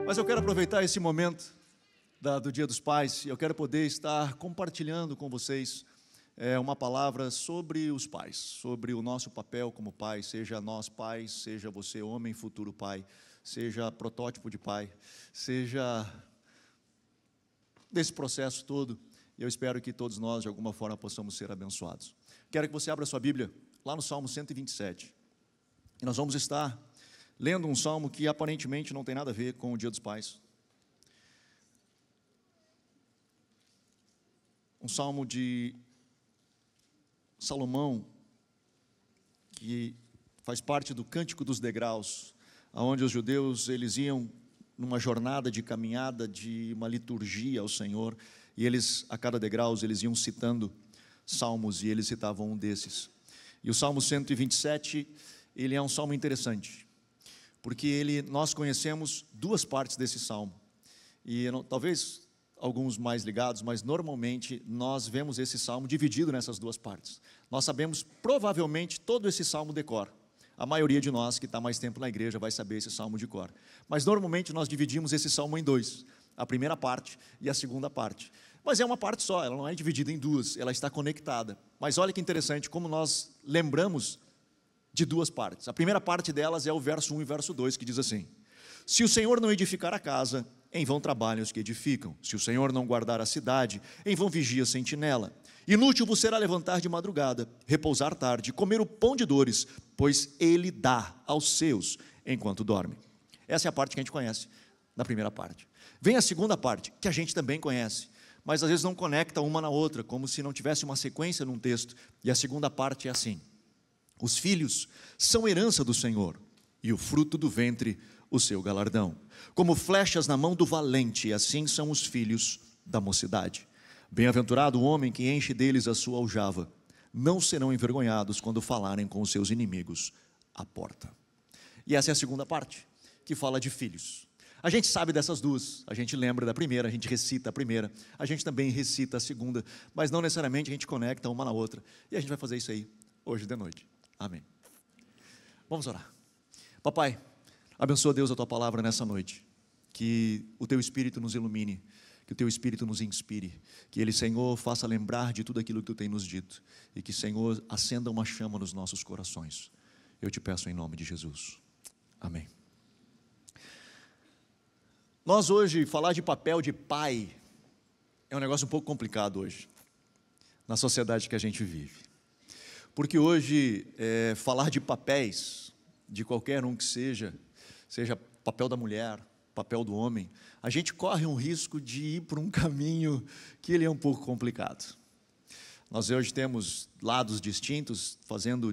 Mas eu quero aproveitar esse momento do Dia dos Pais e eu quero poder estar compartilhando com vocês uma palavra sobre os pais, sobre o nosso papel como pai, seja nós pais, seja você homem, futuro pai, seja protótipo de pai, seja desse processo todo, e eu espero que todos nós, de alguma forma, possamos ser abençoados. Quero que você abra sua Bíblia lá no Salmo 127, e nós vamos estar lendo um salmo que aparentemente não tem nada a ver com o Dia dos Pais. Um salmo de Salomão, que faz parte do Cântico dos Degraus, onde os judeus eles iam numa jornada de caminhada, de uma liturgia ao Senhor, e eles, a cada degrau, eles iam citando salmos, e eles citavam um desses. E o Salmo 127, ele é um salmo interessante, porque nós conhecemos duas partes desse salmo, e talvez alguns mais ligados, mas normalmente nós vemos esse salmo dividido nessas duas partes. Nós sabemos provavelmente todo esse salmo de cor. A maioria de nós que está mais tempo na igreja vai saber esse salmo de cor. Mas normalmente nós dividimos esse salmo em dois, a primeira parte e a segunda parte. Mas é uma parte só, ela não é dividida em duas, ela está conectada. Mas olha que interessante como nós lembramos de duas partes. A primeira parte delas é o verso 1 e verso 2, que diz assim: se o Senhor não edificar a casa, em vão trabalham os que edificam. Se o Senhor não guardar a cidade, em vão vigia a sentinela. Inútil vos será levantar de madrugada, repousar tarde, comer o pão de dores, pois ele dá aos seus enquanto dorme. Essa é a parte que a gente conhece, na primeira parte. Vem a segunda parte, que a gente também conhece, mas às vezes não conecta uma na outra, como se não tivesse uma sequência num texto. E a segunda parte é assim: os filhos são herança do Senhor, e o fruto do ventre o seu galardão. Como flechas na mão do valente, assim são os filhos da mocidade. Bem-aventurado o homem que enche deles a sua aljava. Não serão envergonhados quando falarem com os seus inimigos à porta. E essa é a segunda parte, que fala de filhos. A gente sabe dessas duas, a gente lembra da primeira, a gente recita a primeira, a gente também recita a segunda, mas não necessariamente a gente conecta uma na outra. E a gente vai fazer isso aí hoje de noite. Amém. Vamos orar. Papai, abençoa, Deus, a Tua palavra nessa noite, que o Teu Espírito nos ilumine, que o Teu Espírito nos inspire, que Ele, Senhor, faça lembrar de tudo aquilo que Tu tem nos dito, e que, Senhor, acenda uma chama nos nossos corações. Eu te peço em nome de Jesus. Amém. Nós hoje, falar de papel de pai, é um negócio um pouco complicado hoje, na sociedade que a gente vive, porque hoje, falar de papéis, de qualquer um que seja papel da mulher, papel do homem, a gente corre um risco de ir por um caminho que ele é um pouco complicado. Nós hoje temos lados distintos, fazendo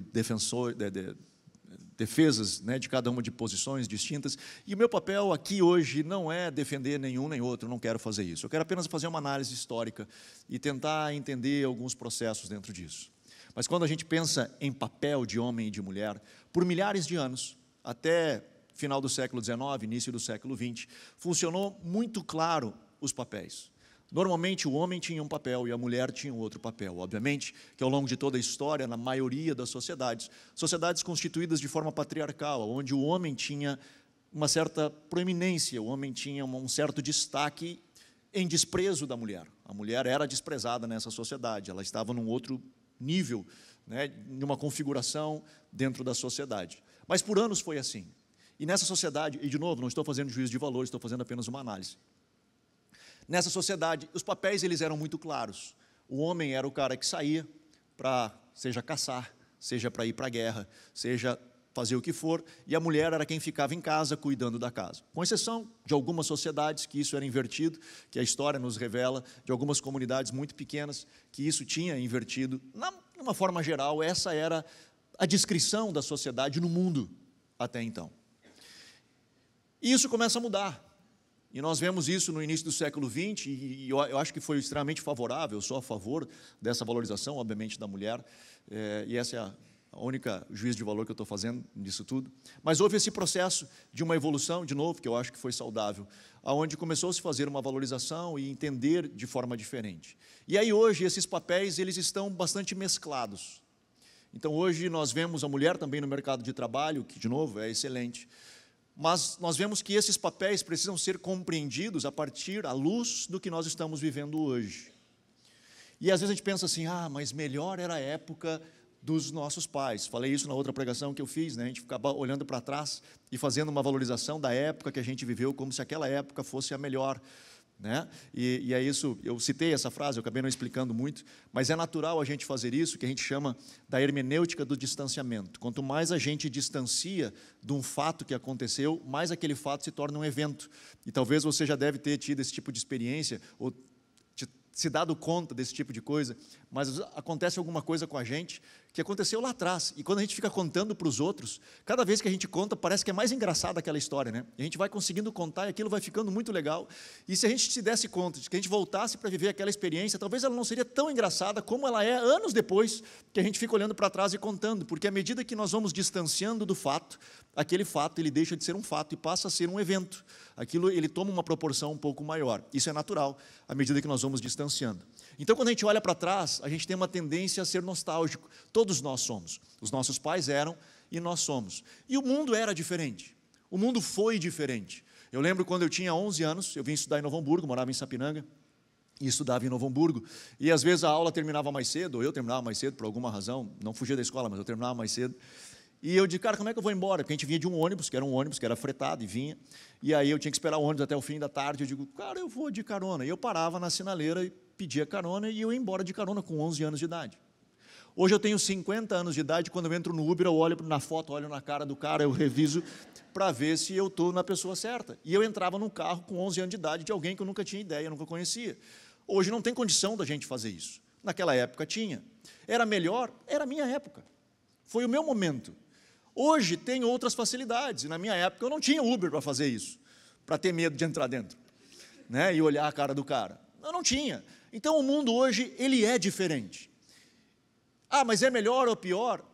defesas, né, de cada uma de posições distintas, e o meu papel aqui hoje não é defender nenhum nem outro, eu não quero fazer isso. Eu quero apenas fazer uma análise histórica e tentar entender alguns processos dentro disso. Mas quando a gente pensa em papel de homem e de mulher, por milhares de anos, até final do século XIX, início do século XX, funcionou muito claro os papéis. Normalmente o homem tinha um papel e a mulher tinha outro papel. Obviamente que ao longo de toda a história, na maioria das sociedades constituídas de forma patriarcal, onde o homem tinha uma certa proeminência, o homem tinha um certo destaque em desprezo da mulher. A mulher era desprezada nessa sociedade, ela estava num outro nível, né, numa configuração dentro da sociedade. Mas por anos foi assim. E nessa sociedade, e de novo, não estou fazendo juízo de valor, estou fazendo apenas uma análise. Nessa sociedade, os papéis eles eram muito claros. O homem era o cara que saía para, seja caçar, seja para ir para a guerra, seja fazer o que for, e a mulher era quem ficava em casa cuidando da casa. Com exceção de algumas sociedades que isso era invertido, que a história nos revela, de algumas comunidades muito pequenas que isso tinha invertido. De uma forma geral, essa era a descrição da sociedade no mundo até então. E isso começa a mudar. E nós vemos isso no início do século XX, e eu acho que foi extremamente favorável, eu sou a favor dessa valorização, obviamente, da mulher, e essa é a única juízo de valor que eu estou fazendo nisso tudo. Mas houve esse processo de uma evolução, de novo, que eu acho que foi saudável, onde começou a se fazer uma valorização e entender de forma diferente. E aí hoje esses papéis eles estão bastante mesclados. Então, hoje nós vemos a mulher também no mercado de trabalho, que, de novo, é excelente. Mas nós vemos que esses papéis precisam ser compreendidos à luz do que nós estamos vivendo hoje. E às vezes a gente pensa assim, mas melhor era a época dos nossos pais. Falei isso na outra pregação que eu fiz, né? A gente ficava olhando para trás e fazendo uma valorização da época que a gente viveu, como se aquela época fosse a melhor, né? E é isso, eu citei essa frase, eu acabei não explicando muito, mas é natural a gente fazer isso, que a gente chama da hermenêutica do distanciamento. Quanto mais a gente distancia de um fato que aconteceu, mais aquele fato se torna um evento. E talvez você já deve ter tido esse tipo de experiência, ou se dado conta desse tipo de coisa, mas acontece alguma coisa com a gente que aconteceu lá atrás, e quando a gente fica contando para os outros, cada vez que a gente conta, parece que é mais engraçada aquela história, né? E a gente vai conseguindo contar e aquilo vai ficando muito legal, e se a gente se desse conta de que a gente voltasse para viver aquela experiência, talvez ela não seria tão engraçada como ela é anos depois, que a gente fica olhando para trás e contando, porque à medida que nós vamos distanciando do fato, aquele fato ele deixa de ser um fato e passa a ser um evento. Aquilo ele toma uma proporção um pouco maior. Isso é natural, à medida que nós vamos distanciando. Então, quando a gente olha para trás, a gente tem uma tendência a ser nostálgico. Todos nós somos. Os nossos pais eram e nós somos. E o mundo era diferente. O mundo foi diferente. Eu lembro quando eu tinha 11 anos, eu vim estudar em Novo Hamburgo, morava em Sapiranga, e estudava em Novo Hamburgo. E às vezes a aula terminava mais cedo, ou eu terminava mais cedo, por alguma razão, não fugia da escola, mas eu terminava mais cedo. E eu disse, cara, como é que eu vou embora? Porque a gente vinha de um ônibus que era fretado e vinha. E aí eu tinha que esperar o ônibus até o fim da tarde. Eu digo, cara, eu vou de carona. E eu parava na sinaleira e pedia carona e eu ia embora de carona com 11 anos de idade. Hoje eu tenho 50 anos de idade, quando eu entro no Uber, eu olho na foto, olho na cara do cara, eu reviso para ver se eu estou na pessoa certa. E eu entrava num carro com 11 anos de idade de alguém que eu nunca tinha ideia, nunca conhecia. Hoje não tem condição da gente fazer isso. Naquela época tinha. Era melhor? Era a minha época. Foi o meu momento. Hoje tem outras facilidades, e na minha época eu não tinha Uber para fazer isso, para ter medo de entrar dentro, né, e olhar a cara do cara. Eu não tinha. Então o mundo hoje, ele é diferente. Mas é melhor ou pior?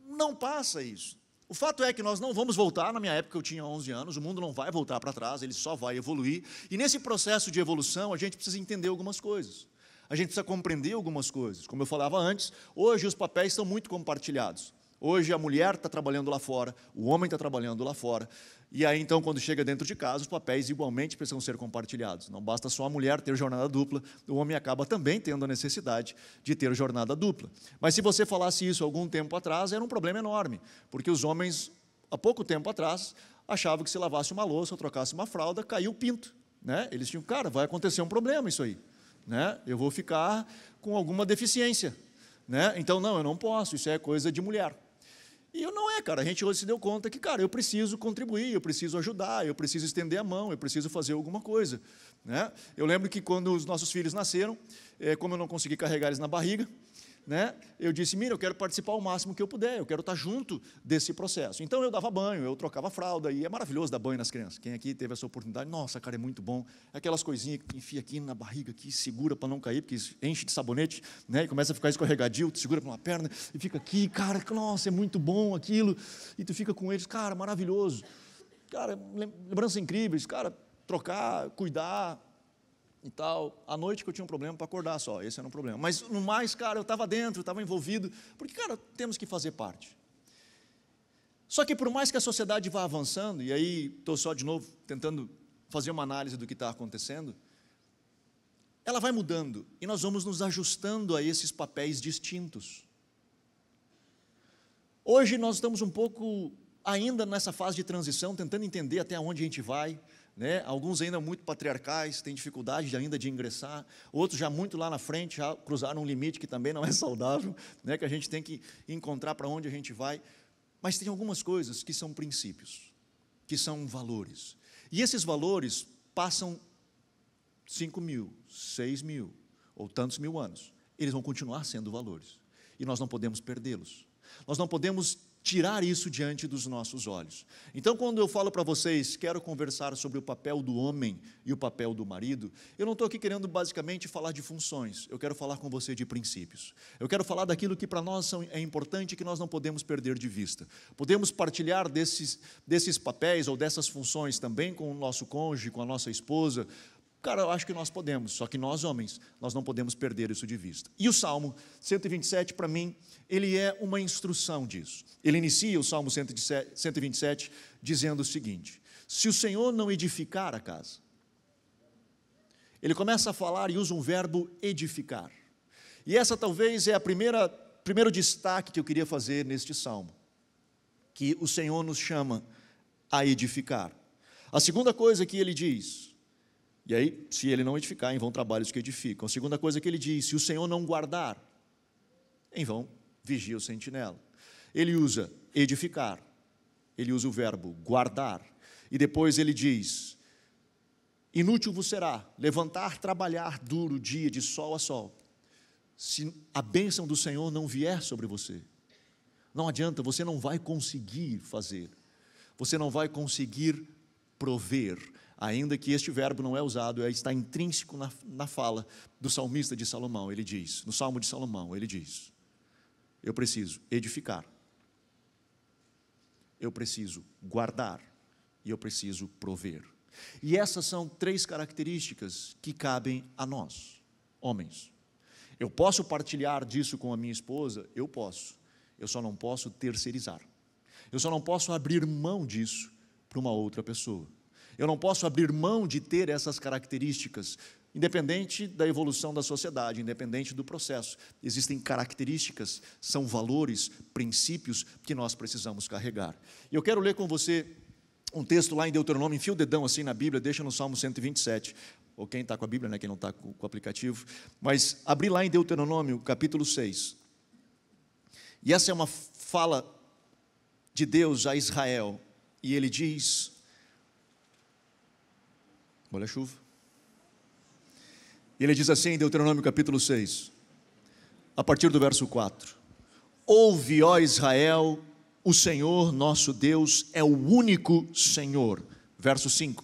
Não passa isso. O fato é que nós não vamos voltar, na minha época eu tinha 11 anos, o mundo não vai voltar para trás, ele só vai evoluir, e nesse processo de evolução a gente precisa entender algumas coisas. A gente precisa compreender algumas coisas. Como eu falava antes, hoje os papéis estão muito compartilhados. Hoje a mulher está trabalhando lá fora, o homem está trabalhando lá fora, e aí então quando chega dentro de casa, os papéis igualmente precisam ser compartilhados. Não basta só a mulher ter jornada dupla, o homem acaba também tendo a necessidade de ter jornada dupla. Mas se você falasse isso algum tempo atrás, era um problema enorme, porque os homens, há pouco tempo atrás, achavam que se lavasse uma louça ou trocasse uma fralda, caiu o pinto, né? Eles tinham, cara, vai acontecer um problema isso aí, né? Eu vou ficar com alguma deficiência, né? Então, não, eu não posso, isso é coisa de mulher. E não é, cara, a gente hoje se deu conta que, cara, eu preciso contribuir, eu preciso ajudar, eu preciso estender a mão, eu preciso fazer alguma coisa, né? Eu lembro que quando os nossos filhos nasceram, como eu não consegui carregar eles na barriga, né, eu disse, Mira, eu quero participar o máximo que eu puder, eu quero estar junto desse processo. Então eu dava banho, eu trocava fralda, e é maravilhoso dar banho nas crianças. Quem aqui teve essa oportunidade, nossa, cara, é muito bom. Aquelas coisinhas que enfia aqui na barriga, aqui, segura para não cair, porque enche de sabonete, né, e começa a ficar escorregadio, tu segura para uma perna e fica aqui, cara, nossa, é muito bom aquilo, e tu fica com eles, cara, maravilhoso. Cara, lembranças incríveis, cara, trocar, cuidar, e tal, à noite que eu tinha um problema para acordar só, esse era um problema, mas no mais, cara, eu estava dentro, estava envolvido, porque, cara, temos que fazer parte. Só que por mais que a sociedade vá avançando, e aí estou só de novo tentando fazer uma análise do que está acontecendo, ela vai mudando, e nós vamos nos ajustando a esses papéis distintos. Hoje nós estamos um pouco ainda nessa fase de transição, tentando entender até onde a gente vai, né? Alguns ainda muito patriarcais, têm dificuldade ainda de ingressar, outros já muito lá na frente, já cruzaram um limite que também não é saudável, né? Que a gente tem que encontrar para onde a gente vai, mas tem algumas coisas que são princípios, que são valores, e esses valores passam 5.000, 6.000, ou tantos mil anos, eles vão continuar sendo valores, e nós não podemos perdê-los, nós não podemos tirar isso diante dos nossos olhos. Então, quando eu falo para vocês, quero conversar sobre o papel do homem e o papel do marido, eu não estou aqui querendo basicamente falar de funções, eu quero falar com você de princípios. Eu quero falar daquilo que para nós é importante e que nós não podemos perder de vista. Podemos partilhar desses papéis ou dessas funções também com o nosso cônjuge, com a nossa esposa, Cara, eu acho que nós podemos, só que nós homens, nós não podemos perder isso de vista. E o Salmo 127, para mim, ele é uma instrução disso. Ele inicia o Salmo 127 dizendo o seguinte: se o Senhor não edificar a casa, ele começa a falar e usa um verbo edificar. E essa talvez é a primeiro destaque que eu queria fazer neste Salmo, que o Senhor nos chama a edificar. A segunda coisa que ele diz, e aí, se ele não edificar, em vão trabalhos que edificam. A segunda coisa que ele diz: se o Senhor não guardar, em vão vigia o sentinela. Ele usa edificar, ele usa o verbo guardar, e depois ele diz: inútil vos será levantar, trabalhar duro dia de sol a sol, se a bênção do Senhor não vier sobre você. Não adianta, você não vai conseguir fazer, você não vai conseguir prover, ainda que este verbo não é usado, está intrínseco na fala do salmista de Salomão. Ele diz, no Salmo de Salomão, ele diz: eu preciso edificar, eu preciso guardar e eu preciso prover. E essas são 3 características que cabem a nós, homens. Eu posso partilhar disso com a minha esposa? Eu posso. Eu só não posso terceirizar. Eu só não posso abrir mão disso para uma outra pessoa. Eu não posso abrir mão de ter essas características, independente da evolução da sociedade, independente do processo. Existem características, são valores, princípios que nós precisamos carregar. E eu quero ler com você um texto lá em Deuteronômio, enfia o dedão assim na Bíblia, deixa no Salmo 127, ou quem está com a Bíblia, né, quem não está com o aplicativo, mas abri lá em Deuteronômio, capítulo 6, e essa é uma fala de Deus a Israel, e ele diz, olha a chuva, e ele diz assim em Deuteronômio capítulo 6, a partir do verso 4, ouve, ó Israel, o Senhor nosso Deus é o único Senhor. Verso 5,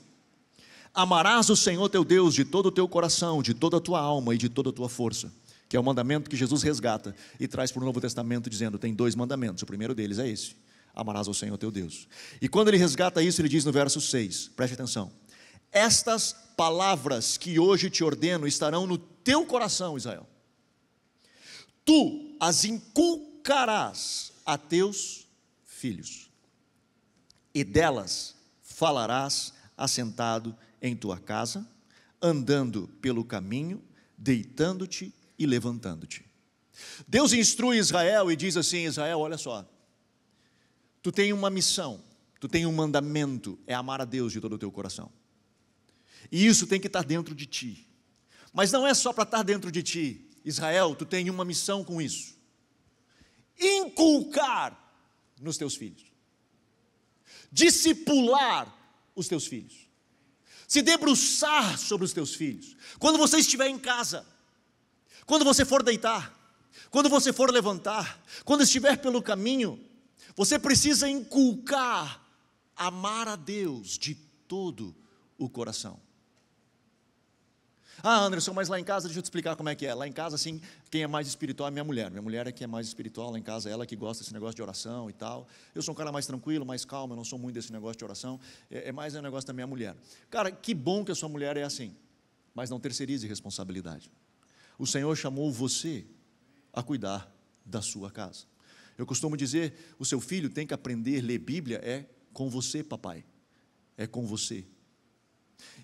amarás o Senhor teu Deus de todo o teu coração, de toda a tua alma e de toda a tua força, que é o mandamento que Jesus resgata e traz para o Novo Testamento dizendo, tem 2 mandamentos, o primeiro deles é esse, amarás ao Senhor teu Deus. E quando ele resgata isso, ele diz no verso 6, preste atenção, estas palavras que hoje te ordeno estarão no teu coração, Israel, tu as inculcarás a teus filhos, e delas falarás assentado em tua casa, andando pelo caminho, deitando-te e levantando-te. Deus instrui Israel e diz assim, Israel, olha só, tu tem uma missão, tu tem um mandamento, é amar a Deus de todo o teu coração, e isso tem que estar dentro de ti, mas não é só para estar dentro de ti, Israel, tu tem uma missão com isso, inculcar nos teus filhos, discipular os teus filhos, se debruçar sobre os teus filhos, quando você estiver em casa, quando você for deitar, quando você for levantar, quando estiver pelo caminho, você precisa inculcar, amar a Deus de todo o coração. Ah, Anderson, mas lá em casa, deixa eu te explicar como é que é. Lá em casa, assim, quem é mais espiritual é minha mulher. Minha mulher é que é mais espiritual lá em casa, ela que gosta desse negócio de oração e tal. Eu sou um cara mais tranquilo, mais calmo, eu não sou muito desse negócio de oração. É mais um negócio da minha mulher. Cara, que bom que a sua mulher é assim, mas não terceirize responsabilidade. O Senhor chamou você a cuidar da sua casa. Eu costumo dizer, o seu filho tem que aprender a ler Bíblia, é com você, papai. É com você.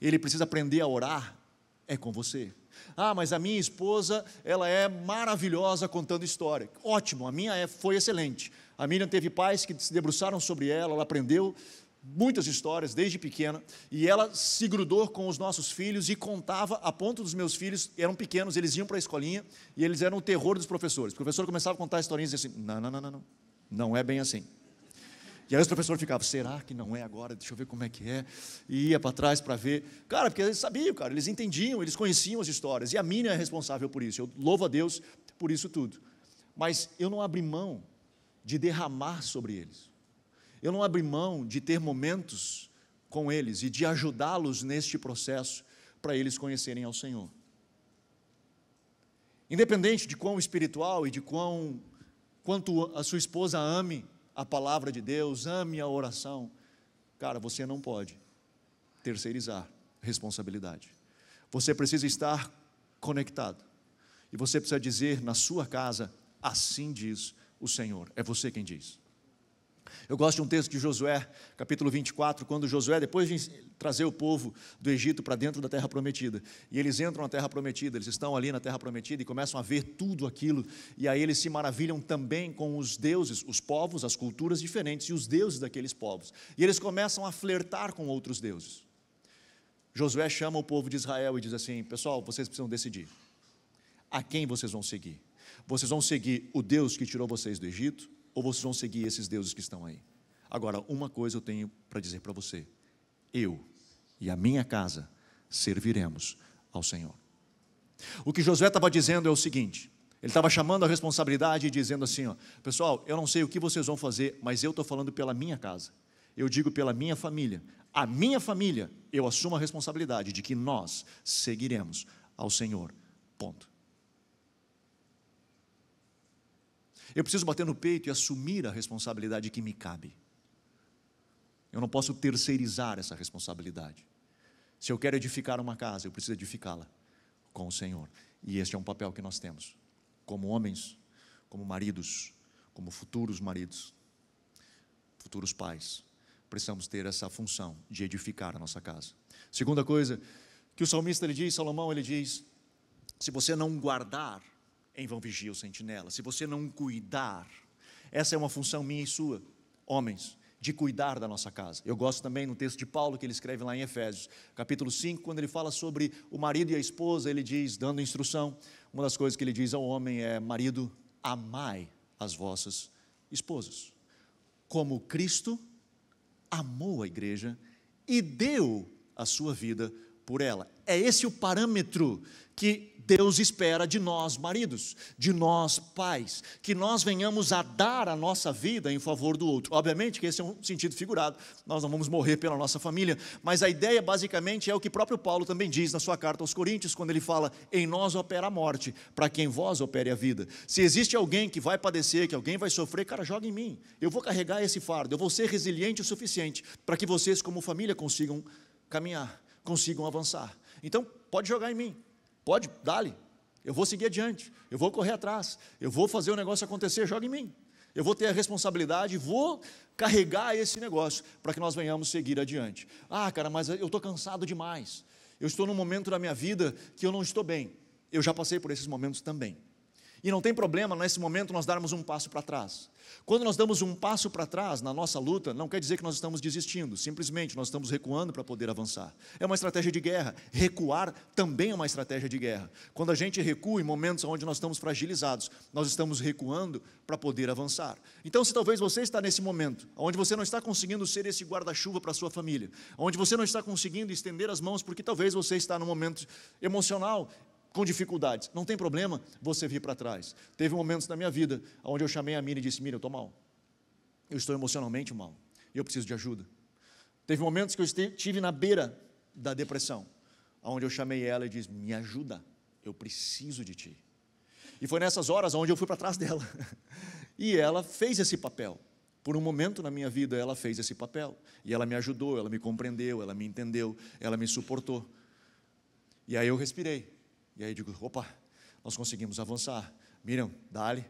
Ele precisa aprender a orar, é com você. Ah, mas a minha esposa, ela é maravilhosa contando história. Ótimo, a minha foi excelente. A Miriam teve pais que se debruçaram sobre ela aprendeu muitas histórias desde pequena, e ela se grudou com os nossos filhos e contava a ponto dos meus filhos, eram pequenos, eles iam para a escolinha, e eles eram o terror dos professores. O professor começava a contar historinhas e dizia assim, não é bem assim. E aí os professores ficavam, será que não é agora? Deixa eu ver como é que é. E ia para trás para ver. Cara, porque eles sabiam, cara, eles entendiam, eles conheciam as histórias. E a Miriam é responsável por isso. Eu louvo a Deus por isso tudo. Mas eu não abri mão de derramar sobre eles. Eu não abri mão de ter momentos com eles e de ajudá-los neste processo para eles conhecerem ao Senhor. Independente de quão espiritual e de quanto a sua esposa ame a palavra de Deus, ame a oração, cara, você não pode terceirizar responsabilidade. Você precisa estar conectado. E você precisa dizer na sua casa, assim diz o Senhor. É você quem diz. Eu gosto de um texto de Josué, capítulo 24, quando Josué, depois de trazer o povo do Egito para dentro da terra prometida, e eles entram na terra prometida, eles estão ali na terra prometida e começam a ver tudo aquilo, e aí eles se maravilham também com os deuses, os povos, as culturas diferentes e os deuses daqueles povos, e eles começam a flertar com outros deuses. Josué chama o povo de Israel e diz assim: pessoal, vocês precisam decidir, a quem vocês vão seguir? Vocês vão seguir o Deus que tirou vocês do Egito, ou vocês vão seguir esses deuses que estão aí? Agora, uma coisa eu tenho para dizer para você: eu e a minha casa serviremos ao Senhor. O que Josué estava dizendo é o seguinte: ele estava chamando a responsabilidade e dizendo assim, ó, pessoal, eu não sei o que vocês vão fazer, mas eu estou falando pela minha casa, eu digo pela minha família, a minha família, eu assumo a responsabilidade de que nós seguiremos ao Senhor, ponto. Eu preciso bater no peito e assumir a responsabilidade que me cabe. Eu não posso terceirizar essa responsabilidade. Se eu quero edificar uma casa, eu preciso edificá-la com o Senhor. E este é um papel que nós temos, como homens, como maridos, como futuros maridos, futuros pais. Precisamos ter essa função de edificar a nossa casa. Segunda coisa que o salmista ele diz, Salomão ele diz: se você não guardar, em vão vigia o sentinela. Se você não cuidar, essa é uma função minha e sua, homens, de cuidar da nossa casa. Eu gosto também no texto de Paulo que ele escreve lá em Efésios, capítulo 5, quando ele fala sobre o marido e a esposa, ele diz, dando instrução, uma das coisas que ele diz ao homem é: marido, amai as vossas esposas, como Cristo amou a igreja e deu a sua vida por ela. É esse o parâmetro que Deus espera de nós maridos, de nós pais, que nós venhamos a dar a nossa vida em favor do outro. Obviamente que esse é um sentido figurado, nós não vamos morrer pela nossa família, mas a ideia basicamente é o que próprio Paulo também diz na sua carta aos Coríntios, quando ele fala: em nós opera a morte, para que em vós opere a vida. Se existe alguém que vai padecer, que alguém vai sofrer, cara, joga em mim, eu vou carregar esse fardo, eu vou ser resiliente o suficiente, para que vocês como família consigam caminhar, consigam avançar. Então, pode jogar em mim, pode, dá-lhe, eu vou seguir adiante, eu vou correr atrás, eu vou fazer o negócio acontecer, joga em mim, eu vou ter a responsabilidade, vou carregar esse negócio, para que nós venhamos seguir adiante. Ah, cara, mas eu estou cansado demais, eu estou num momento da minha vida que eu não estou bem, eu já passei por esses momentos também, e não tem problema nesse momento nós darmos um passo para trás. Quando nós damos um passo para trás na nossa luta, não quer dizer que nós estamos desistindo, simplesmente nós estamos recuando para poder avançar. É uma estratégia de guerra, recuar também é uma estratégia de guerra. Quando a gente recua em momentos onde nós estamos fragilizados, nós estamos recuando para poder avançar. Então, se talvez você está nesse momento, onde você não está conseguindo ser esse guarda-chuva para a sua família, onde você não está conseguindo estender as mãos, porque talvez você está num momento emocional, com dificuldades, não tem problema você vir para trás. Teve momentos na minha vida onde eu chamei a Miriam e disse: Miriam, eu estou mal, eu estou emocionalmente mal, eu preciso de ajuda. Teve momentos que eu estive na beira da depressão, onde eu chamei ela e disse: me ajuda, eu preciso de ti. E foi nessas horas onde eu fui para trás dela, e ela fez esse papel. Por um momento na minha vida ela fez esse papel, e ela me ajudou, ela me compreendeu, ela me entendeu, ela me suportou. E aí eu respirei. E aí eu digo: opa, nós conseguimos avançar. Miriam, dá-lhe,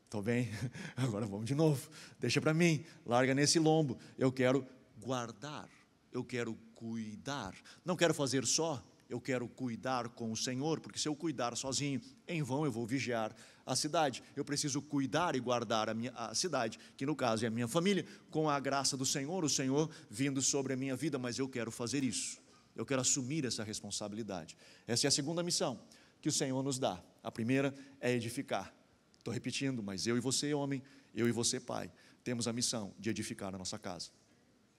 estou bem, agora vamos de novo, deixa para mim, larga nesse lombo. Eu quero guardar, eu quero cuidar, não quero fazer só, eu quero cuidar com o Senhor, porque se eu cuidar sozinho, em vão eu vou vigiar a cidade. Eu preciso cuidar e guardar a cidade, que no caso é a minha família, com a graça do Senhor, o Senhor vindo sobre a minha vida, mas eu quero fazer isso. Eu quero assumir essa responsabilidade. Essa é a segunda missão que o Senhor nos dá. A primeira é edificar. Estou repetindo, mas eu e você, homem, eu e você, pai, temos a missão de edificar a nossa casa.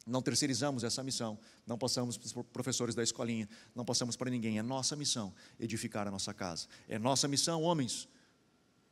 Não terceirizamos essa missão, não passamos para os professores da escolinha, não passamos para ninguém. É nossa missão edificar a nossa casa. É nossa missão, homens,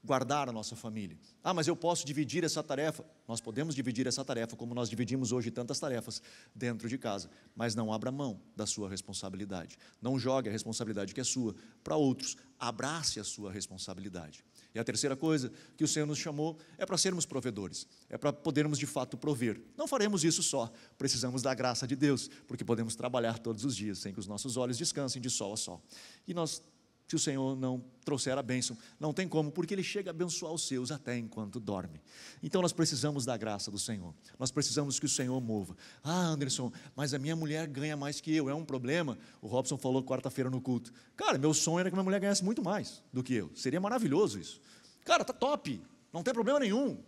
guardar a nossa família. Ah, mas eu posso dividir essa tarefa. Nós podemos dividir essa tarefa, como nós dividimos hoje tantas tarefas dentro de casa, mas não abra mão da sua responsabilidade. Não jogue a responsabilidade que é sua para outros. Abrace a sua responsabilidade. E a terceira coisa que o Senhor nos chamou é para sermos provedores, é para podermos de fato prover. Não faremos isso só, precisamos da graça de Deus, porque podemos trabalhar todos os dias, sem que os nossos olhos descansem de sol a sol. E nós, se o Senhor não trouxer a bênção, não tem como, porque Ele chega a abençoar os seus até enquanto dorme. Então nós precisamos da graça do Senhor, nós precisamos que o Senhor mova. Ah, Anderson, mas a minha mulher ganha mais que eu, é um problema? O Robson falou quarta-feira no culto. Cara, meu sonho era que minha mulher ganhasse muito mais do que eu, seria maravilhoso isso. Cara, tá top, não tem problema nenhum.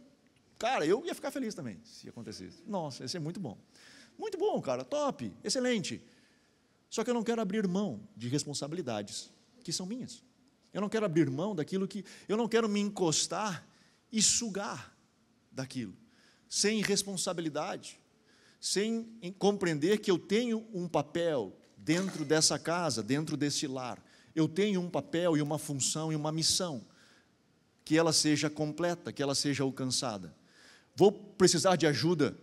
Cara, eu ia ficar feliz também, se acontecesse. Nossa, ia ser muito bom. Muito bom, cara, top, excelente. Só que eu não quero abrir mão de responsabilidades que são minhas. Eu não quero abrir mão daquilo que... Eu não quero me encostar e sugar daquilo, sem responsabilidade, sem compreender que eu tenho um papel dentro dessa casa, dentro desse lar. Eu tenho um papel e uma função e uma missão, que ela seja completa, que ela seja alcançada. Vou precisar de ajuda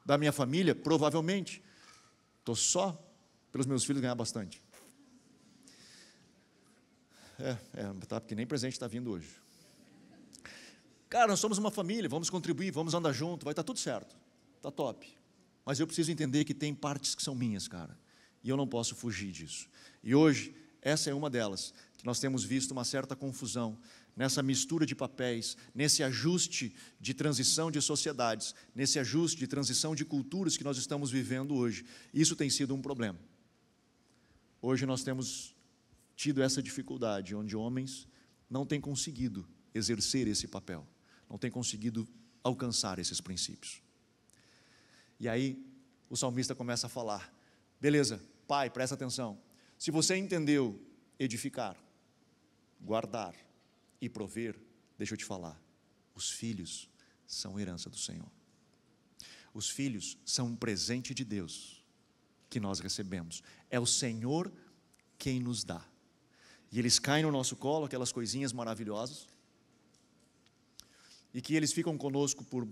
da minha família? Provavelmente. Estou só pelos meus filhos ganhar bastante. Tá, porque nem presente está vindo hoje. Cara, nós somos uma família, vamos contribuir, vamos andar junto, vai estar tudo certo, está top. Mas eu preciso entender que tem partes que são minhas, cara, e eu não posso fugir disso. E hoje, essa é uma delas, que nós temos visto uma certa confusão, nessa mistura de papéis, nesse ajuste de transição de sociedades, nesse ajuste de transição de culturas que nós estamos vivendo hoje. Isso tem sido um problema. Hoje nós temos tido essa dificuldade, onde homens não têm conseguido exercer esse papel, não têm conseguido alcançar esses princípios. E aí, o salmista começa a falar, beleza, pai, presta atenção, se você entendeu edificar, guardar e prover, deixa eu te falar, os filhos são herança do Senhor. Os filhos são um presente de Deus que nós recebemos, é o Senhor quem nos dá. E eles caem no nosso colo, aquelas coisinhas maravilhosas, e que eles ficam conosco por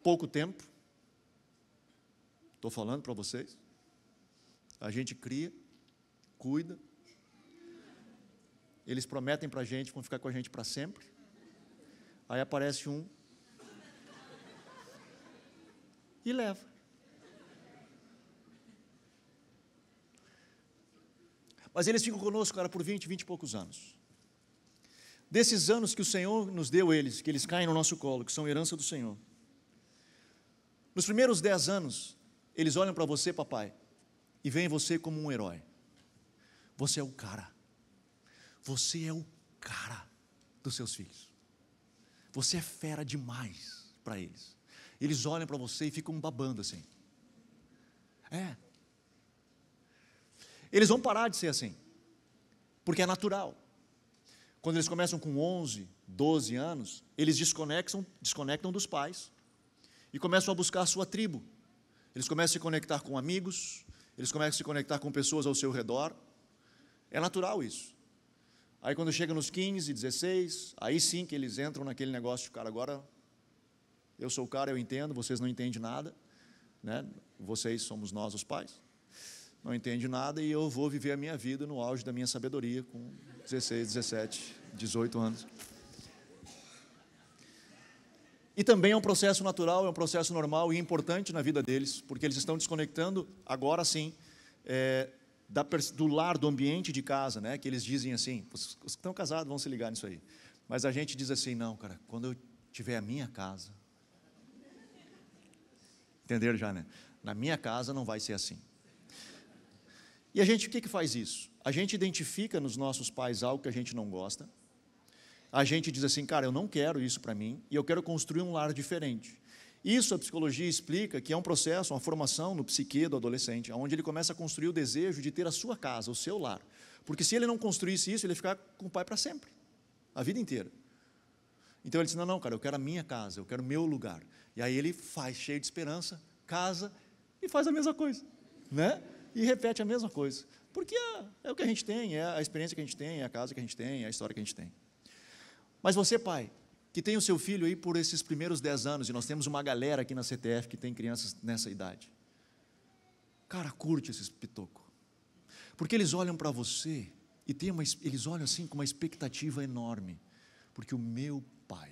pouco tempo. Estou falando para vocês. A gente cria, cuida, eles prometem para a gente que vão ficar com a gente para sempre. Aí aparece um e leva. Mas eles ficam conosco, cara, por 20 e poucos anos. Desses anos que o Senhor nos deu eles, que eles caem no nosso colo, que são herança do Senhor. Nos primeiros 10 anos, eles olham para você, papai, e veem você como um herói. Você é o cara. Você é o cara dos seus filhos. Você é fera demais para eles. Eles olham para você e ficam babando assim. Eles vão parar de ser assim, porque é natural. Quando eles começam com 11, 12 anos, eles desconectam dos pais e começam a buscar a sua tribo. Eles começam a se conectar com amigos, eles começam a se conectar com pessoas ao seu redor. É natural isso. Aí quando chega nos 15, 16, aí sim que eles entram naquele negócio de, cara, agora eu sou o cara, eu entendo, vocês não entendem nada, né? Vocês somos nós os pais. Não entende nada e eu vou viver a minha vida no auge da minha sabedoria com 16, 17, 18 anos. E também é um processo natural, é um processo normal e importante na vida deles, porque eles estão desconectando, agora sim, do lar, do ambiente de casa, né? Que eles dizem assim, os que estão casados vão se ligar nisso aí, mas a gente diz assim, não, cara, quando eu tiver a minha casa, entenderam já, né? Na minha casa não vai ser assim. E a gente, o que faz isso? A gente identifica nos nossos pais algo que a gente não gosta, a gente diz assim, cara, eu não quero isso para mim, e eu quero construir um lar diferente. Isso a psicologia explica que é um processo, uma formação no psique do adolescente, onde ele começa a construir o desejo de ter a sua casa, o seu lar. Porque se ele não construísse isso, ele ia ficar com o pai para sempre, a vida inteira. Então ele diz, não, cara, eu quero a minha casa, eu quero o meu lugar. E aí ele faz, cheio de esperança, casa e faz a mesma coisa, né? E repete a mesma coisa, porque é o que a gente tem, é a experiência que a gente tem, é a casa que a gente tem, é a história que a gente tem. Mas você, pai, que tem o seu filho aí por esses primeiros 10 anos, e nós temos uma galera aqui na CTF que tem crianças nessa idade, cara, curte esses pitocos, porque eles olham para você, e eles olham assim com uma expectativa enorme, porque o meu pai.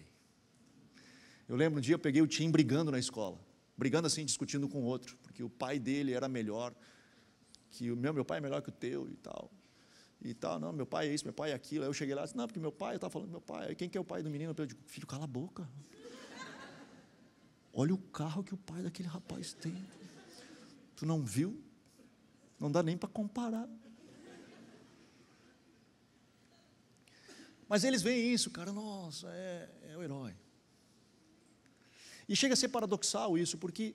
Eu lembro um dia eu peguei o Tim brigando na escola, brigando assim, discutindo com o outro, porque o pai dele era melhor, que o meu pai é melhor que o teu e tal, não, meu pai é isso, meu pai é aquilo. Aí eu cheguei lá e disse, não, porque meu pai, eu estava falando do meu pai, quem que é o pai do menino? Eu digo, filho, cala a boca, olha o carro que o pai daquele rapaz tem, tu não viu? Não dá nem para comparar. Mas eles veem isso, cara, nossa, é o herói. E chega a ser paradoxal isso, porque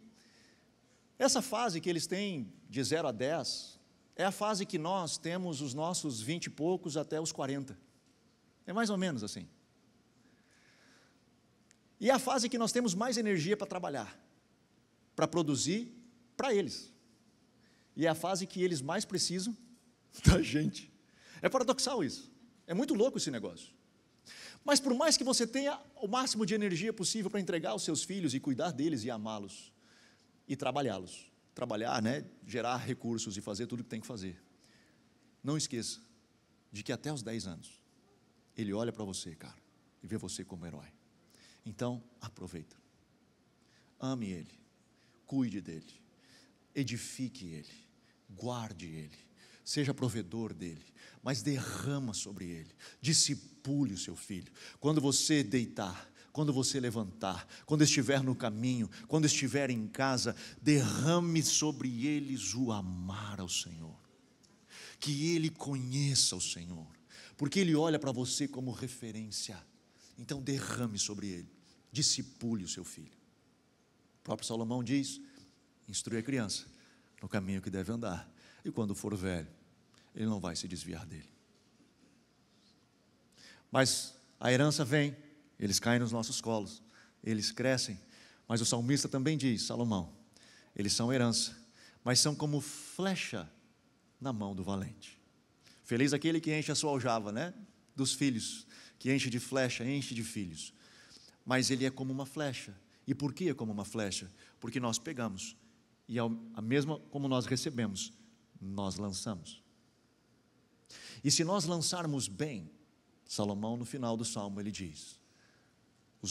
essa fase que eles têm de 0 a 10, é a fase que nós temos os nossos 20 e poucos até os 40. É mais ou menos assim. E é a fase que nós temos mais energia para trabalhar, para produzir para eles. E é a fase que eles mais precisam da gente. É paradoxal isso. É muito louco esse negócio. Mas por mais que você tenha o máximo de energia possível para entregar aos seus filhos e cuidar deles e amá-los e trabalhá-los, trabalhar, né, gerar recursos e fazer tudo o que tem que fazer, não esqueça de que até os 10 anos ele olha para você, cara, e vê você como herói. Então aproveita, ame ele, cuide dele, edifique ele, guarde ele, seja provedor dele, mas derrama sobre ele, discipule o seu filho. Quando você deitar, quando você levantar, quando estiver no caminho, quando estiver em casa, derrame sobre eles o amar ao Senhor, que ele conheça o Senhor, porque ele olha para você como referência. Então derrame sobre ele, discipule o seu filho. O próprio Salomão diz, instrui a criança no caminho que deve andar, e quando for velho, ele não vai se desviar dele. Mas a herança vem, eles caem nos nossos colos, eles crescem, mas o salmista também diz, Salomão, eles são herança, mas são como flecha na mão do valente. Feliz aquele que enche a sua aljava, né? Dos filhos, que enche de flecha, enche de filhos. Mas ele é como uma flecha. E por que é como uma flecha? Porque nós pegamos, e a mesma como nós recebemos, nós lançamos. E se nós lançarmos bem, Salomão no final do Salmo ele diz,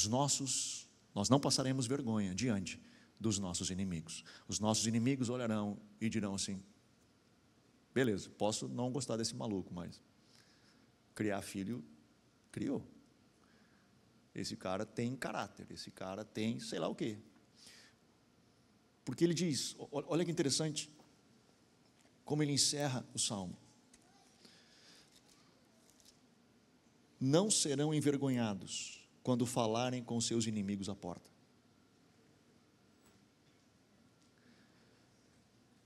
nós não passaremos vergonha diante dos nossos inimigos. Os nossos inimigos olharão e dirão assim, beleza, posso não gostar desse maluco, mas criar filho, criou. Esse cara tem caráter, esse cara tem sei lá o quê. Porque ele diz, olha que interessante, como ele encerra o Salmo. Não serão envergonhados quando falarem com seus inimigos à porta.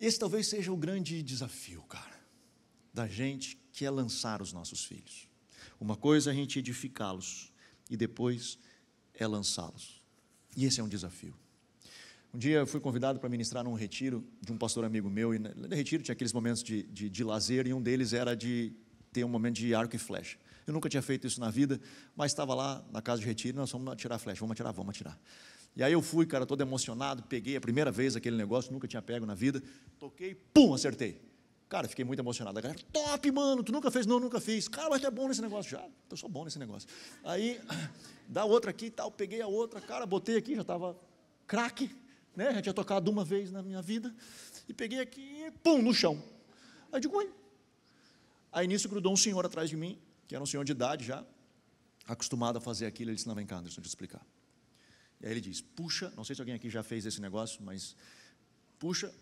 Esse talvez seja o grande desafio, cara, da gente, que é lançar os nossos filhos. Uma coisa é a gente edificá-los, e depois é lançá-los. E esse é um desafio. Um dia eu fui convidado para ministrar num retiro de um pastor amigo meu, e no retiro tinha aqueles momentos de lazer, e um deles era de ter um momento de arco e flecha. Eu nunca tinha feito isso na vida, mas estava lá na casa de retiro, nós vamos atirar flecha, vamos atirar. E aí eu fui, cara, todo emocionado, peguei a primeira vez aquele negócio, nunca tinha pego na vida, toquei, pum, acertei. Cara, fiquei muito emocionado. A galera, top, mano, tu nunca fez? Não, nunca fiz. Cara, mas tu é bom nesse negócio já. Eu sou bom nesse negócio. Aí, dá outra aqui e tal, peguei a outra, cara, botei aqui, já estava craque, né? Já tinha tocado uma vez na minha vida, e peguei aqui e pum, no chão. Aí digo, oi. Aí nisso grudou um senhor atrás de mim, que era um senhor de idade já, acostumado a fazer aquilo. Ele disse, não, vem cá, Anderson, deixa eu te explicar. E aí ele diz, puxa, não sei se alguém aqui já fez esse negócio, mas puxa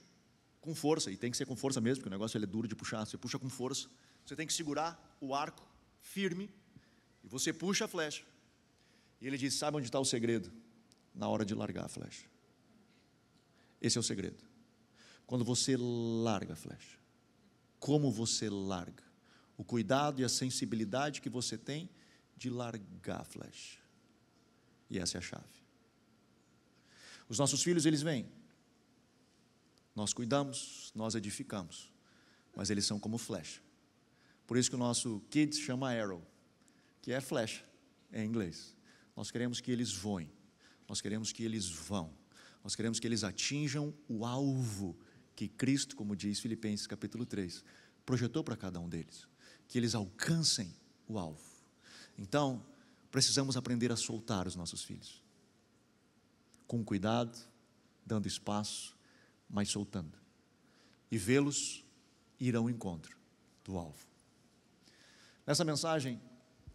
com força, e tem que ser com força mesmo, porque o negócio ele é duro de puxar, você puxa com força, você tem que segurar o arco firme, e você puxa a flecha. E ele diz, sabe onde está o segredo? Na hora de largar a flecha. Esse é o segredo. Quando você larga a flecha, como você larga, o cuidado e a sensibilidade que você tem de largar a flecha. E essa é a chave. Os nossos filhos, eles vêm, nós cuidamos, nós edificamos, mas eles são como flecha. Por isso que o nosso kids chama arrow, que é flecha em inglês. Nós queremos que eles voem, nós queremos que eles vão, nós queremos que eles atinjam o alvo que Cristo, como diz Filipenses capítulo 3, projetou para cada um deles, que eles alcancem o alvo. Então, precisamos aprender a soltar os nossos filhos, com cuidado, dando espaço, mas soltando, e vê-los ir ao encontro do alvo. Nessa mensagem,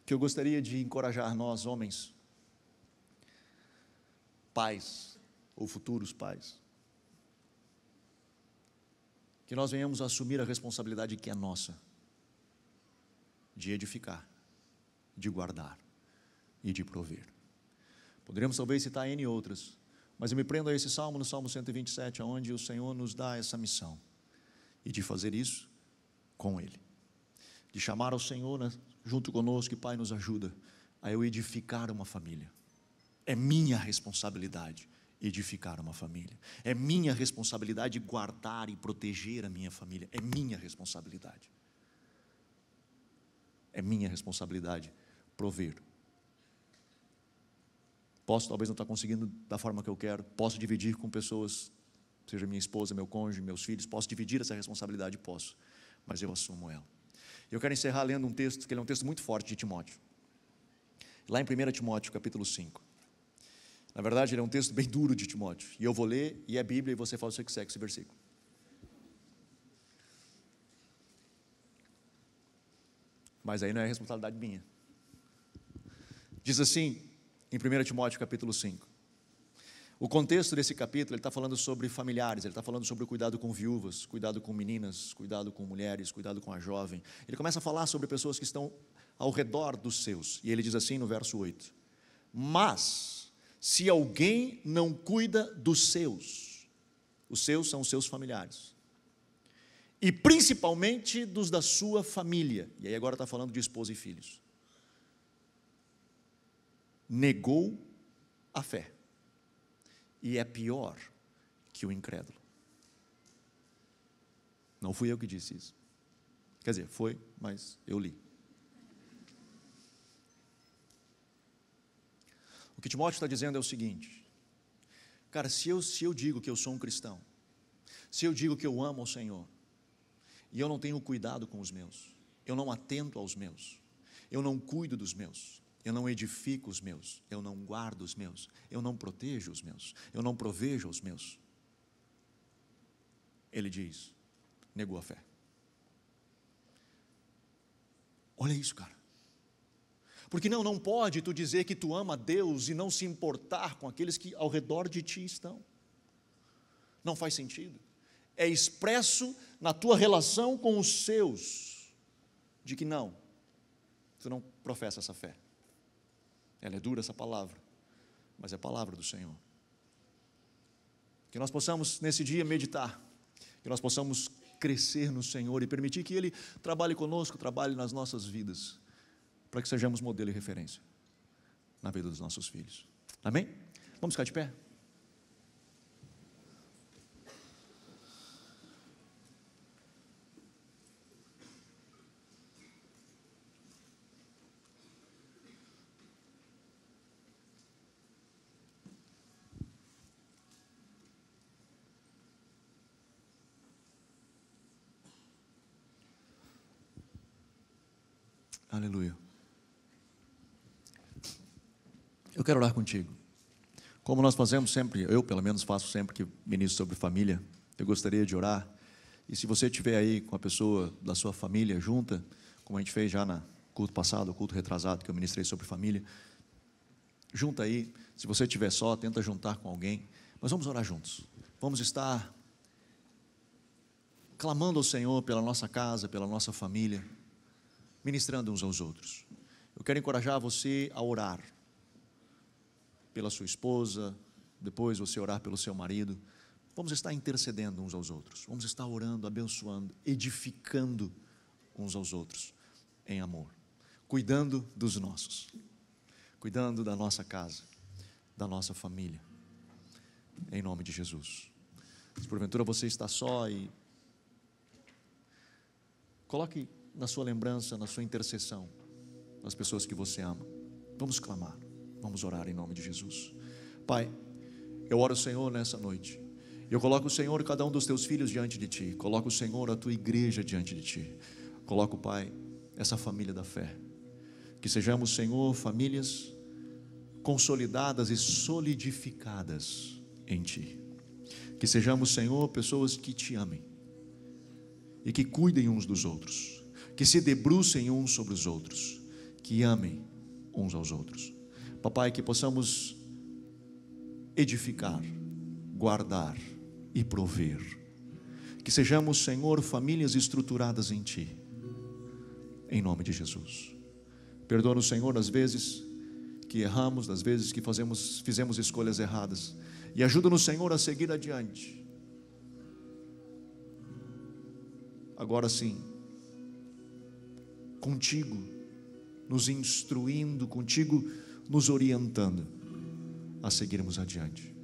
que eu gostaria de encorajar nós, homens, pais, ou futuros pais, que nós venhamos a assumir a responsabilidade que é nossa, de edificar, de guardar e de prover. Poderíamos talvez citar N outras, mas eu me prendo a esse salmo, no Salmo 127, onde o Senhor nos dá essa missão, e de fazer isso com Ele, de chamar ao Senhor, né, junto conosco, e Pai, nos ajuda a eu edificar uma família. É minha responsabilidade edificar uma família, é minha responsabilidade guardar e proteger a minha família, é minha responsabilidade, é minha responsabilidade prover. Posso talvez não estar conseguindo da forma que eu quero, posso dividir com pessoas, seja minha esposa, meu cônjuge, meus filhos, posso dividir essa responsabilidade, posso, mas eu assumo ela. Eu quero encerrar lendo um texto, que ele é um texto muito forte de Timóteo, lá em 1 Timóteo, capítulo 5, na verdade ele é um texto bem duro de Timóteo, e eu vou ler, e é Bíblia, e você fala o que você quiser com esse versículo. Mas aí não é responsabilidade minha. Diz assim, em 1 Timóteo capítulo 5, o contexto desse capítulo, ele está falando sobre familiares, ele está falando sobre o cuidado com viúvas, cuidado com meninas, cuidado com mulheres, cuidado com a jovem. Ele começa a falar sobre pessoas que estão ao redor dos seus, e ele diz assim no verso 8, mas, se alguém não cuida dos seus, os seus são os seus familiares, e principalmente dos da sua família, e aí agora está falando de esposa e filhos, negou a fé, e é pior que o incrédulo. Não fui eu que disse isso, quer dizer, foi, mas eu li. O que Timóteo está dizendo é o seguinte, cara, se eu digo que eu sou um cristão, se eu digo que eu amo ao Senhor, e eu não tenho cuidado com os meus, eu não atento aos meus, eu não cuido dos meus, eu não edifico os meus, eu não guardo os meus, eu não protejo os meus, eu não provejo os meus, ele diz, negou a fé. Olha isso, cara. Porque não pode tu dizer que tu ama a Deus e não se importar com aqueles que ao redor de ti estão. Não faz sentido. É expresso na tua relação com os seus, de que não, tu não professa essa fé. Ela é dura essa palavra, mas é a palavra do Senhor. Que nós possamos nesse dia meditar, que nós possamos crescer no Senhor e permitir que Ele trabalhe conosco, trabalhe nas nossas vidas, para que sejamos modelo e referência na vida dos nossos filhos. Amém? Vamos ficar de pé? Aleluia. Eu quero orar contigo. Como nós fazemos sempre, eu pelo menos faço sempre que ministro sobre família, eu gostaria de orar. E se você estiver aí com a pessoa da sua família junta, como a gente fez já no culto passado, o culto retrasado que eu ministrei sobre família, junta aí. Se você estiver só, tenta juntar com alguém. Mas vamos orar juntos. Vamos estar clamando ao Senhor pela nossa casa, pela nossa família, ministrando uns aos outros. Eu quero encorajar você a orar pela sua esposa, depois você orar pelo seu marido. Vamos estar intercedendo uns aos outros, vamos estar orando, abençoando, edificando uns aos outros em amor, cuidando dos nossos, cuidando da nossa casa, da nossa família, em nome de Jesus. Se porventura você está só, e coloque na sua lembrança, na sua intercessão, as pessoas que você ama. Vamos clamar, vamos orar em nome de Jesus. Pai, eu oro, Senhor, nessa noite. Eu coloco, Senhor, cada um dos teus filhos diante de Ti. Coloco, Senhor, a Tua igreja diante de Ti. Coloco, Pai, essa família da fé. Que sejamos, Senhor, famílias consolidadas e solidificadas em Ti. Que sejamos, Senhor, pessoas que Te amem e que cuidem uns dos outros, que se debrucem uns sobre os outros, que amem uns aos outros. Papai, que possamos edificar, guardar e prover. Que sejamos, Senhor, famílias estruturadas em Ti, em nome de Jesus. Perdoa-nos, Senhor, das vezes que erramos, das vezes que fizemos escolhas erradas, e ajuda-nos, Senhor, a seguir adiante. Agora sim, contigo nos instruindo, contigo nos orientando a seguirmos adiante.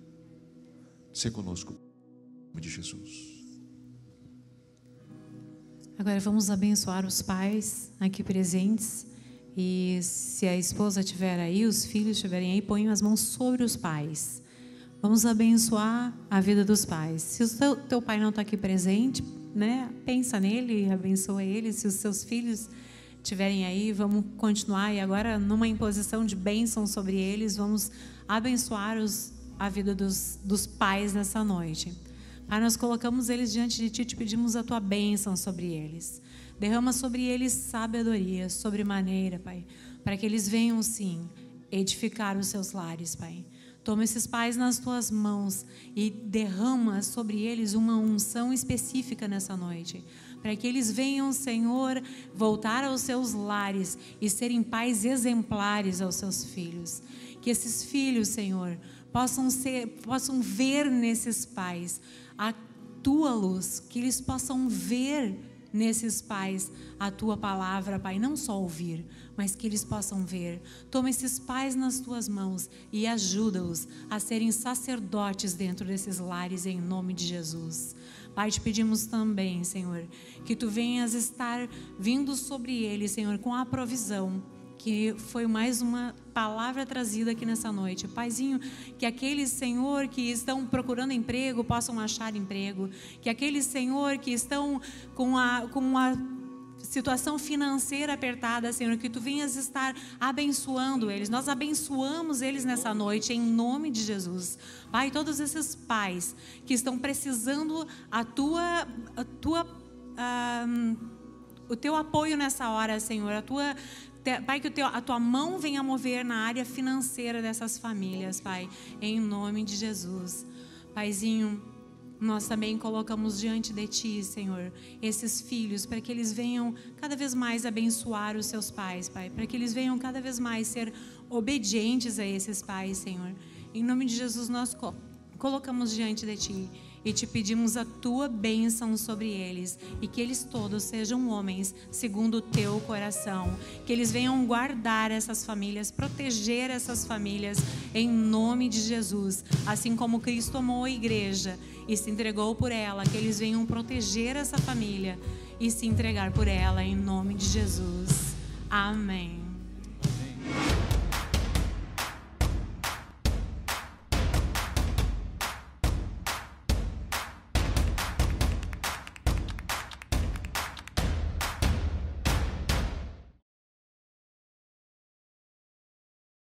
Sê conosco, em nome de Jesus. Agora vamos abençoar os pais aqui presentes. E se a esposa estiver aí, os filhos estiverem aí, ponham as mãos sobre os pais. Vamos abençoar a vida dos pais. Se o teu pai não está aqui presente, né, pensa nele, abençoa ele. Se os seus filhos estiverem aí, vamos continuar. E agora, numa imposição de bênção sobre eles, vamos abençoar a vida dos pais nessa noite. Pai, nós colocamos eles diante de Ti, te pedimos a Tua bênção sobre eles. Derrama sobre eles sabedoria, sobremaneira, Pai, para que eles venham, sim, edificar os seus lares, Pai. Toma esses pais nas Tuas mãos e derrama sobre eles uma unção específica nessa noite, para que eles venham, Senhor, voltar aos seus lares e serem pais exemplares aos seus filhos. Que esses filhos, Senhor, possam ver nesses pais a Tua luz, que eles possam ver nesses pais a Tua palavra, Pai, não só ouvir, mas que eles possam ver. Toma esses pais nas Tuas mãos e ajuda-os a serem sacerdotes dentro desses lares, em nome de Jesus. Pai, te pedimos também, Senhor, que Tu venhas estar vindo sobre eles, Senhor, com a provisão, que foi mais uma palavra trazida aqui nessa noite. Paizinho, que aqueles, Senhor, que estão procurando emprego, possam achar emprego. Que aqueles, Senhor, que estão com a situação financeira apertada, Senhor, que Tu venhas estar abençoando eles. Nós abençoamos eles nessa noite, em nome de Jesus. Pai, todos esses pais que estão precisando o Teu apoio nessa hora, Senhor, Pai, que a Tua mão venha mover na área financeira dessas famílias, Pai, em nome de Jesus. Paizinho, nós também colocamos diante de Ti, Senhor, esses filhos, para que eles venham cada vez mais abençoar os seus pais, Pai, para que eles venham cada vez mais ser obedientes a esses pais, Senhor. Em nome de Jesus, nós colocamos diante de Ti e Te pedimos a Tua bênção sobre eles, e que eles todos sejam homens segundo o Teu coração, que eles venham guardar essas famílias, proteger essas famílias, em nome de Jesus, assim como Cristo amou a igreja e se entregou por ela, que eles venham proteger essa família e se entregar por ela, em nome de Jesus. Amém.